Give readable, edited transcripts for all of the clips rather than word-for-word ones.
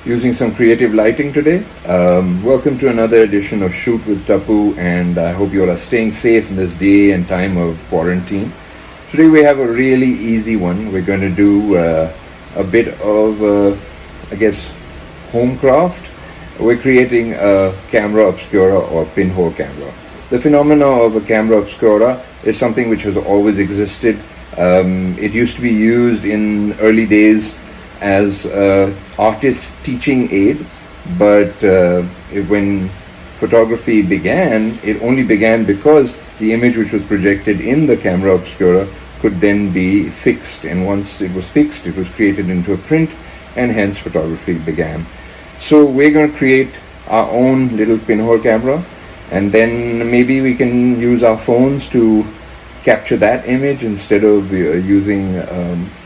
using some creative lighting today. Welcome to another edition of Shoot with Tapu, and I hope you all are staying safe in this day and time of quarantine. Today we have a really easy one. We're going to do a bit of, I guess, home craft. We're creating a camera obscura or pinhole camera. The phenomena of a camera obscura is something which has always existed. It used to be used in early days as artist's teaching aid, but when photography began, it only began because the image which was projected in the camera obscura could then be fixed, and once it was fixed, it was created into a print, and hence photography began. So we're going to create our own little pinhole camera, and then maybe we can use our phones to capture that image instead of using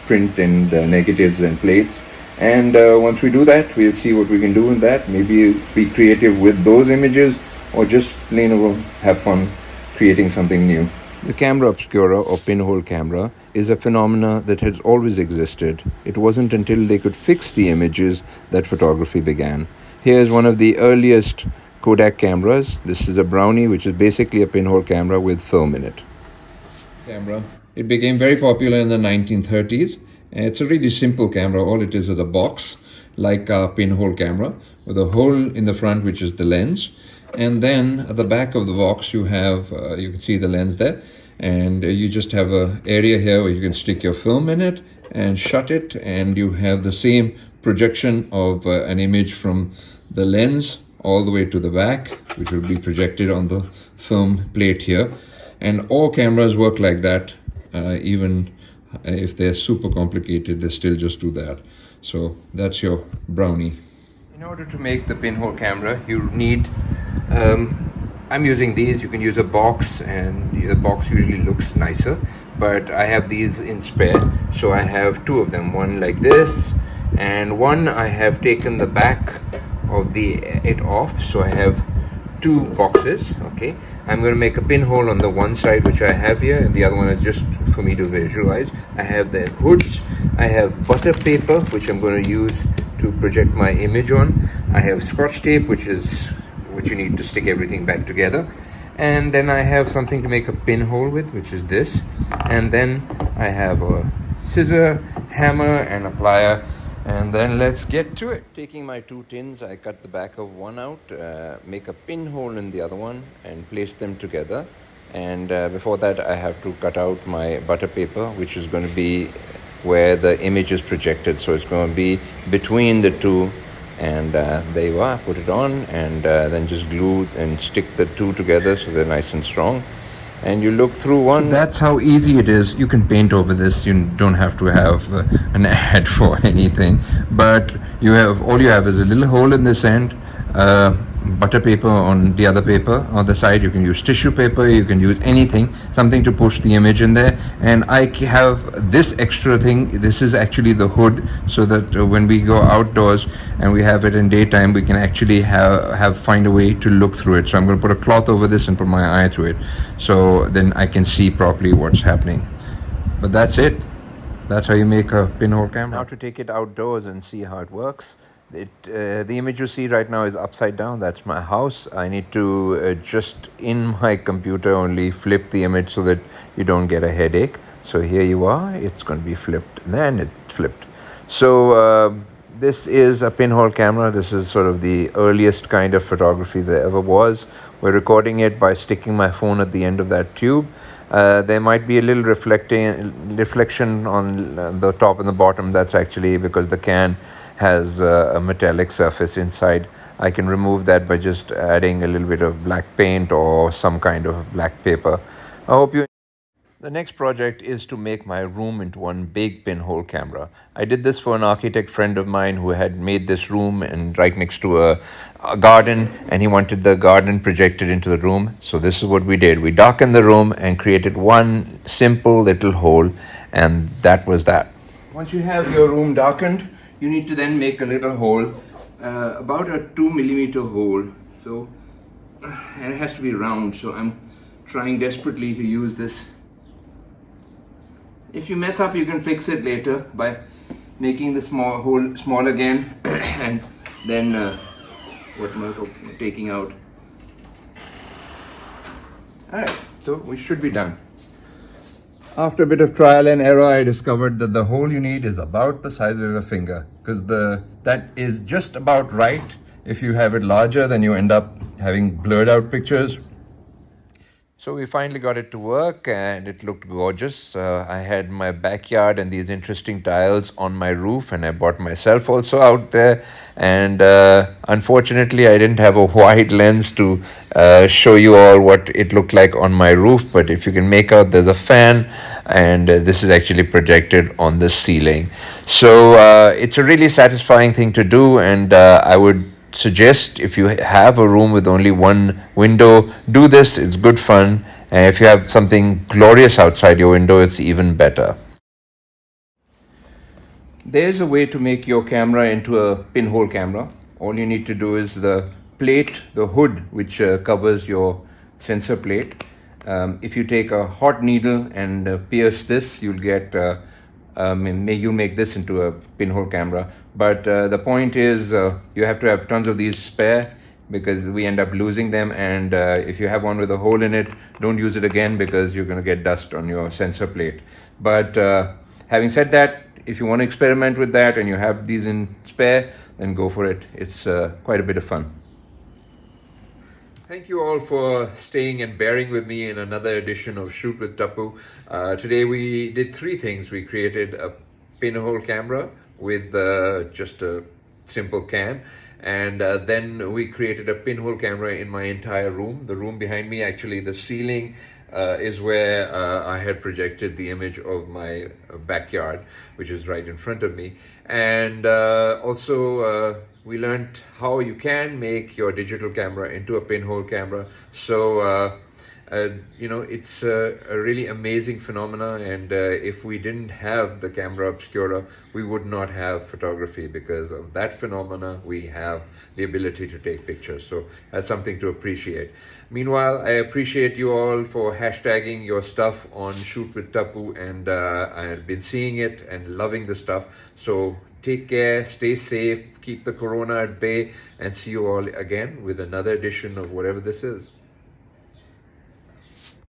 print and negatives and plates. And once we do that, we'll see what we can do in that. Maybe be creative with those images, or just plain old have fun creating something new. The camera obscura or pinhole camera is a phenomena that has always existed. It wasn't until they could fix the images that photography began. Here's one of the earliest KODAK cameras. This is a Brownie, which is basically a pinhole camera with film in it. It became very popular in the 1930s. It's a really simple camera. All it is a box, like a pinhole camera, with a hole in the front, which is the lens. And then at the back of the box, you have, you can see the lens there. And you just have an area here where you can stick your film in it and shut it. And you have the same projection of an image from the lens all the way to the back, which will be projected on the film plate here. And all cameras work like that, even if they're super complicated, they still just do that. So that's your Brownie. In order to make the pinhole camera, you need, I'm using these. You can use a box, and the box usually looks nicer, but I have these in spare. So I have two of them, one like this, and one I have taken the back of it off. So I have two boxes. Okay, I'm going to make a pinhole on the one side, which I have here, and the other one is just for me to visualize. I have the hoods. I have butter paper, which I'm going to use to project my image on. I have scotch tape, which you need to stick everything back together. And then I have something to make a pinhole with, which is this. And then I have a scissor, hammer, and a plier. And then let's get to it. Taking my two tins, I cut the back of one out, make a pinhole in the other one, and place them together. And before that, I have to cut out my butter paper, which is going to be where the image is projected. So it's going to be between the two. And there you are. Put it on, and then just glue and stick the two together so they're nice and strong. And you look through one. So that's how easy it is. You can paint over this. You don't have to have an ad for anything. But all you have is a little hole in this end, butter paper on the other paper. On the side, you can use tissue paper. You can use anything, something to push the image in there. And I have this extra thing. This is actually the hood, so that when we go outdoors and we have it in daytime, we can actually find a way to look through it. So I'm going to put a cloth over this and put my eye through it, so then I can see properly what's happening. But that's it. That's how you make a pinhole camera. Now to take it outdoors and see how it works. The image you see right now is upside down. That's my house. I need to just in my computer only flip the image so that you don't get a headache. So here you are. It's going to be flipped. Then it's flipped. So this is a pinhole camera. This is sort of the earliest kind of photography there ever was. We're recording it by sticking my phone at the end of that tube. There might be a little reflection on the top and the bottom. That's actually because the can has a metallic surface inside. I can remove that by just adding a little bit of black paint or some kind of black paper. I hope you. The next project is to make my room into one big pinhole camera. I did this for an architect friend of mine who had made this room and right next to a garden, and he wanted the garden projected into the room. So this is what we did. We darkened the room and created one simple little hole, and that was that. Once you have your room darkened, you need to then make a little hole, about a 2 millimeter hole. So, and it has to be round. So I'm trying desperately to use this. If you mess up, you can fix it later by making the small hole small again and then what am I taking out? Alright, so we should be done. After a bit of trial and error, I discovered that the hole you need is about the size of a finger, because that is just about right. If you have it larger, then you end up having blurred out pictures. So we finally got it to work and it looked gorgeous. I had my backyard and these interesting tiles on my roof, and I bought myself also out there. And unfortunately, I didn't have a wide lens to show you all what it looked like on my roof. But if you can make out, there's a fan, and this is actually projected on the ceiling. So it's a really satisfying thing to do, and I would suggest, if you have a room with only one window, do this. It's good fun, and if you have something glorious outside your window, it's even better. There's a way to make your camera into a pinhole camera. All you need to do is the plate, the hood which covers your sensor plate. If you take a hot needle and pierce this, you'll get you make this into a pinhole camera. But the point is, you have to have tons of these spare, because we end up losing them. And if you have one with a hole in it, don't use it again, because you're going to get dust on your sensor plate. But having said that, if you want to experiment with that and you have these in spare, then go for it. It's quite a bit of fun. Thank you all for staying and bearing with me in another edition of Shoot with Tapu. Today we did three things. We created a pinhole camera with just a simple can, and then we created a pinhole camera in my entire room. The room behind me, actually the ceiling, is where I had projected the image of my backyard, which is right in front of me. And also we learned how you can make your digital camera into a pinhole camera. So it's a really amazing phenomena, and if we didn't have the camera obscura, we would not have photography. Because of that phenomena, we have the ability to take pictures. So that's something to appreciate. Meanwhile, I appreciate you all for hashtagging your stuff on Shoot with Tapu, and I've been seeing it and loving the stuff. So take care, stay safe, keep the corona at bay, and see you all again with another edition of whatever this is.